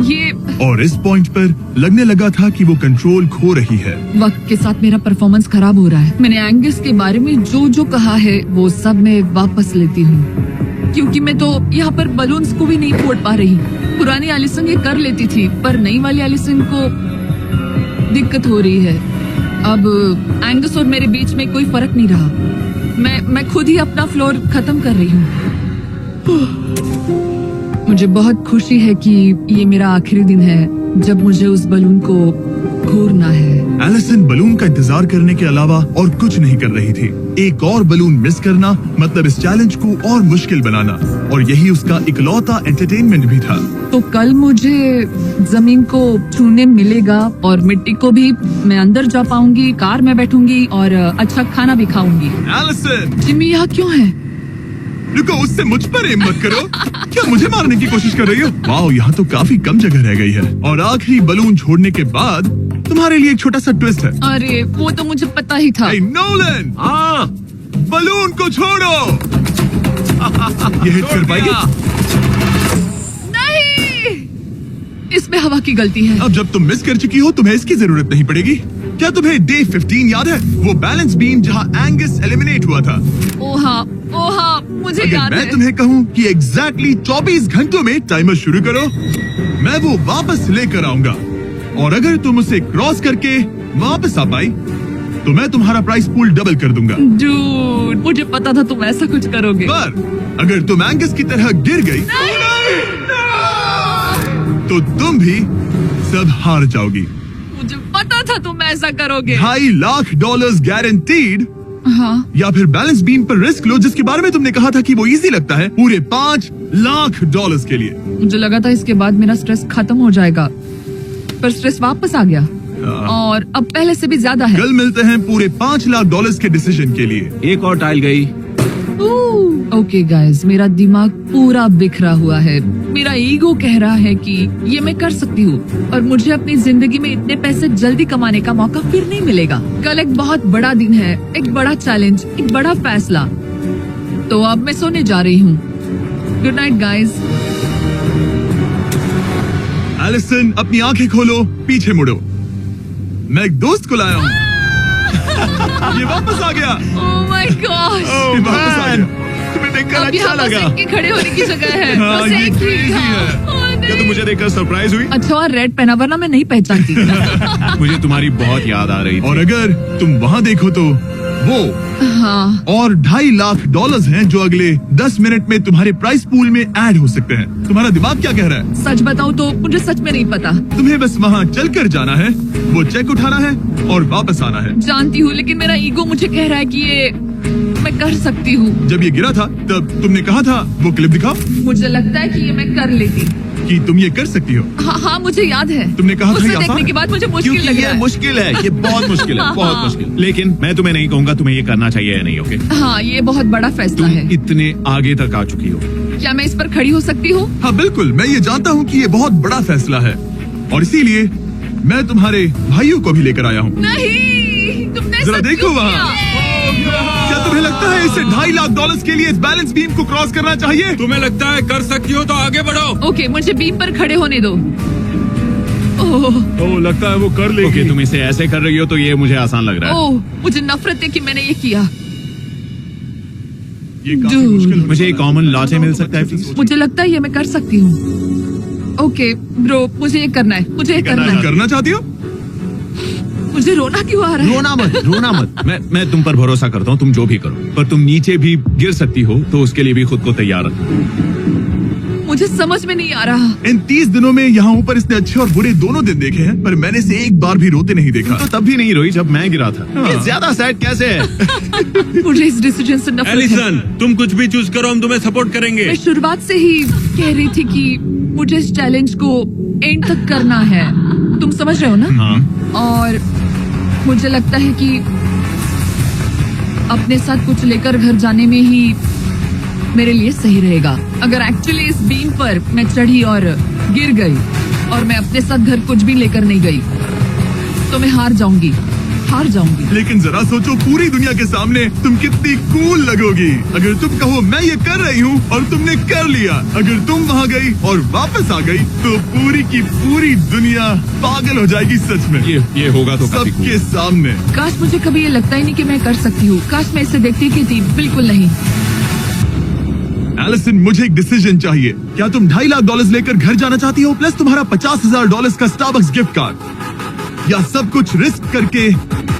ये और इस पॉइंट पर लगने लगा था कि वो कंट्रोल खो रही है। वक्त के साथ मेरा परफॉर्मेंस खराब हो रहा है। मैंने एंगस के बारे में जो जो कहा है वो सब मैं वापस लेती हूँ, क्योंकि मैं तो यहाँ पर बलून्स को भी नहीं फोड़ पा रही। पुरानी एलिसन ये कर लेती थी, पर नई वाली एलिसन को दिक्कत हो रही है। अब एंगस और मेरे बीच में कोई फर्क नहीं रहा। मैं खुद ही अपना फ्लोर खत्म कर रही हूँ। मुझे बहुत खुशी है कि ये मेरा आखिरी दिन है जब मुझे उस बलून को घूरना है। एलिसन बलून का इंतजार करने के अलावा और कुछ नहीं कर रही थी। एक और बलून मिस करना मतलब इस चैलेंज को और मुश्किल बनाना, और यही उसका इकलौता एंटरटेनमेंट भी था। तो कल मुझे जमीन को छूने मिलेगा और मिट्टी को भी। मैं अंदर जा पाऊंगी, कार में बैठूंगी और अच्छा खाना भी खाऊंगी। एलिसन, जिमी यहाँ क्यों है? रुको, उससे मुझ पर एम मत करो। क्या मुझे मारने की कोशिश कर रही हो? वाओ, यहाँ तो काफी कम जगह रह गई है। और आखिरी बलून छोड़ने के बाद तुम्हारे लिए एक छोटा सा ट्विस्ट है। अरे वो तो मुझे पता ही था। Hey, नोलन, हाँ, बलून को छोड़ो। ये हिट कर पाएगी? नहीं, इसमें हवा की गलती है। अब जब तुम मिस कर चुकी हो, तुम्हें इसकी जरूरत नहीं पड़ेगी। क्या तुम्हें डे 15 याद है? वो बैलेंस बीम जहाँ एंगस एलिमिनेट हुआ था। ओ हाँ, मुझे अगर याद मैं है। तुम्हें कहूँ कि एग्जैक्टली 24 घंटों में टाइमर शुरू करो, मैं वो वापस लेकर आऊंगा। और अगर तुम उसे क्रॉस करके वापस आ पाई, तो मैं तुम्हारा प्राइस पूल डबल कर दूंगा। डूड, मुझे पता था तुम ऐसा कुछ करोगे। पर अगर तुम एंगस की तरह गिर गई, तो तुम भी सब हार जाओगी। मुझे पता था तुम ऐसा करोगे। $2.5 लाख गारंटीड, हाँ, या फिर बैलेंस बीम पर रिस्क लो, जिसके बारे में तुमने कहा था कि वो इजी लगता है, पूरे $5 लाख के लिए। मुझे लगा था इसके बाद मेरा स्ट्रेस खत्म हो जाएगा, पर स्ट्रेस वापस आ गया और अब पहले से भी ज्यादा है। कल मिलते हैं पूरे $5 लाख के डिसीजन के लिए। एक और टाइल गई। ओके गाइस, मेरा दिमाग पूरा बिखरा हुआ है। मेरा ईगो कह रहा है कि ये मैं कर सकती हूँ और मुझे अपनी जिंदगी में इतने पैसे जल्दी कमाने का मौका फिर नहीं मिलेगा। कल एक बहुत बड़ा दिन है, एक बड़ा चैलेंज, एक बड़ा फैसला। तो अब मैं सोने जा रही हूँ। Good night guys. एलिसन, अपनी आंखें खोलो, पीछे मुड़ो। मैं एक दोस्त को लाया हूँ। ये वापस आ गया। ओह माय गॉड, ये वापस आ गया। तुम्हें देखकर अब अच्छा यहाँ बस लगा। एक के खड़े होने की जगह है। हाँ, बस ये एक ही। crazy हाँ। है। ओह, क्या नहीं। तुम मुझे देखकर सरप्राइज हुई? अच्छा, और रेड पहना, वरना मैं नहीं पहचानती। मुझे तुम्हारी बहुत याद आ रही थी। और अगर तुम वहाँ देखो तो वो हाँ, और $2.5 लाख हैं जो अगले 10 मिनट में तुम्हारे प्राइस पूल में ऐड हो सकते हैं। तुम्हारा दिमाग क्या कह रहा है? सच बताऊँ तो मुझे सच में नहीं पता। तुम्हें बस वहाँ चलकर जाना है, वो चेक उठाना है और वापस आना है। जानती हूँ, लेकिन मेरा ईगो मुझे कह रहा है कि ये मैं कर सकती हूँ। जब ये गिरा था तब तुमने कहा था, वो क्लिप दिखाओ, मुझे लगता है कि ये मैं कर लेती। कि तुम ये कर सकती हो। हाँ हाँ, मुझे याद है। तुमने कहा था उसे ये आसान देखने है? के बाद मुझे मुश्किल क्योंकि लग ये रहा है। मुश्किल है, ये बहुत मुश्किल है, बहुत मुश्किल। लेकिन मैं तुम्हें नहीं कहूंगा तुम्हें ये करना चाहिए या नहीं। ओके, हाँ, ये बहुत बड़ा फैसला तुम है। इतने आगे तक आ चुकी हो। क्या मैं इस पर खड़ी हो सकती हूँ? हाँ बिल्कुल, मैं ये जानता हूँ कि ये बहुत बड़ा फैसला है और इसीलिए मैं तुम्हारे भाइयों को भी लेकर आया हूँ। नहीं, तुमने जरा ऐसा देखो क्यों वहाँ। किया? क्या तुम्हें लगता है इसे $2.5 लाख के लिए इस बैलेंस बीम को क्रॉस करना चाहिए? तुम्हें लगता है कर सकती हो तो आगे बढ़ो। ओके, मुझे बीम पर खड़े होने दो। ओह, तो लगता है वो कर लेगी। ओके, तुम इसे ऐसे कर रही हो तो ये मुझे आसान लग रहा है। ओह, मुझे नफरत है कि मैंने ये किया। ये काफी Dude. मुश्किल होने मुझे एक वाला कॉमन लाचे मिल सकता है प्लीज? मुझे लगता है ये मैं कर सकती हूँ। ओके ब्रो, मुझे ये करना है, मुझे ये करना तुम है। करना चाहती हो? मुझे रोना क्यों आ रहा है? रोना मत, रोना मत। मैं तुम पर भरोसा करता हूँ, तुम जो भी करो, पर तुम नीचे भी गिर सकती हो, तो उसके लिए भी खुद को तैयार रखो। मुझे समझ में नहीं आ रहा। इन 30 दिनों में यहाँ ऊपर इसने अच्छे और बुरे दोनों दिन देखे हैं, पर मैंने इसे एक बार भी रोते नहीं देखा। तो तब भी नहीं रोई जब मैं गिरा था। ये ज्यादा सैड कैसे है? मुझे इस डिसीजन से नफरत है। एलिसन, तुम कुछ भी चूज करो, हम तुम्हें सपोर्ट करेंगे। मैं शुरुआत से ही कह रही थी कि मुझे इस चैलेंज को एंड तक करना है। तुम समझ रहे हो ना? हाँ। और मुझे लगता है कि अपने साथ कुछ लेकर घर जाने में ही मेरे लिए सही रहेगा। अगर एक्चुअली इस बीम पर मैं चढ़ी और गिर गई और मैं अपने साथ घर कुछ भी लेकर नहीं गई तो मैं हार जाऊंगी। लेकिन जरा सोचो, पूरी दुनिया के सामने तुम कितनी कूल लगोगी अगर तुम कहो मैं ये कर रही हूँ और तुमने कर लिया। अगर तुम वहाँ गई और वापस आ गई तो पूरी की पूरी दुनिया पागल हो जाएगी। सच में ये होगा तो काफी cool। सबके सामने। काश मुझे कभी ये लगता ही नहीं कि मैं कर सकती हूँ। काश मैं इसे देखती की थी। बिल्कुल नहीं। एलिसन, मुझे एक डिसीजन चाहिए। क्या तुम $2.5 लाख लेकर घर जाना चाहती हो प्लस तुम्हारा $50,000 का स्टारबक्स गिफ्ट कार्ड, या सब कुछ रिस्क करके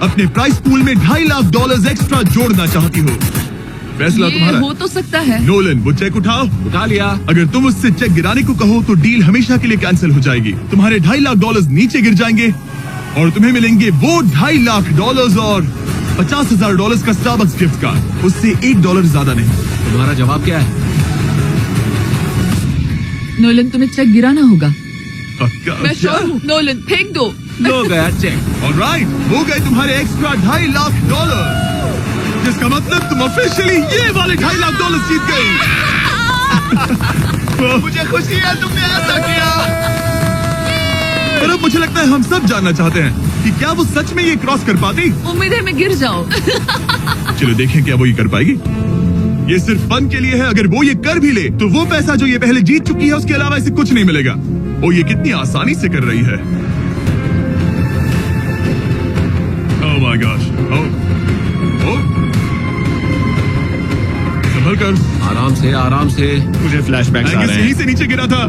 अपने प्राइस पूल में $2.5 लाख एक्स्ट्रा जोड़ना चाहती हो? फैसला ये तुम्हारा। हो तो सकता है। नोलन, वो चेक उठाओ। उठा लिया। अगर तुम उससे चेक गिराने को कहो तो डील हमेशा के लिए कैंसिल हो जाएगी। तुम्हारे $2.5 लाख नीचे गिर जाएंगे और तुम्हें मिलेंगे वो $2.5 लाख और $50,000 का स्टारबक्स गिफ्ट कार्ड। उससे $1 ज्यादा नहीं। तुम्हारा जवाब क्या है? नोलन, तुम्हें चेक गिराना होगा। पक्का? मैं श्योर हूँ। नोलन, फेंक दो। लो गया चेक। ऑलराइट, हो गए तुम्हारे एक्स्ट्रा $2.5 लाख, जिसका मतलब तुम ऑफिशियली ये वाले $2.5 लाख जीत गई। मुझे खुशी है तुमने ऐसा किया। पर अब मुझे लगता है हम सब जानना चाहते हैं कि क्या वो सच में ये क्रॉस कर पाती। उम्मीद है मैं गिर जाऊं। चलो देखें क्या वो ये कर पाएगी। ये सिर्फ फन के लिए है। अगर वो ये कर भी ले तो वो पैसा जो ये पहले जीत चुकी है उसके अलावा इसे कुछ नहीं मिलेगा। वो ये कितनी आसानी से कर रही है। Oh my gosh. Oh. संभल कर। आराम से। मुझे फ्लैशबैक्स आ रहे यहीं हैं। से नीचे गिरा था।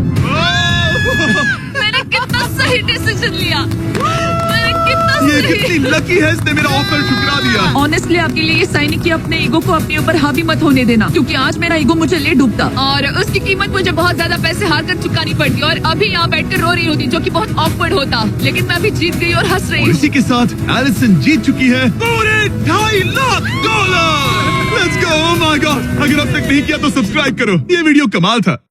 मैंने कितना सही डिसीजन लिया। मैंने कितना ये सही। कितनी लकी है, इसने मेरा ऑफर ठुकरा दिया। ऑनेस्टली आपके लिए ये साइन है कि अपने ईगो को अपने ऊपर हावी मत होने देना, क्योंकि आज मेरा ईगो मुझे ले डूबता और उसकी कीमत मुझे बहुत ज्यादा पैसे हार कर चुकानी पड़ती और अभी यहाँ बैठकर रो रही होती, जो कि बहुत ऑकवर्ड होता। लेकिन मैं अभी जीत गई और हंस रही और हूँ। इसी के साथ एलिसन जीत चुकी है पूरे $2.5 lakh. Let's go. Oh my God, अगर अब तक नहीं किया तो सब्सक्राइब करो। ये वीडियो कमाल था।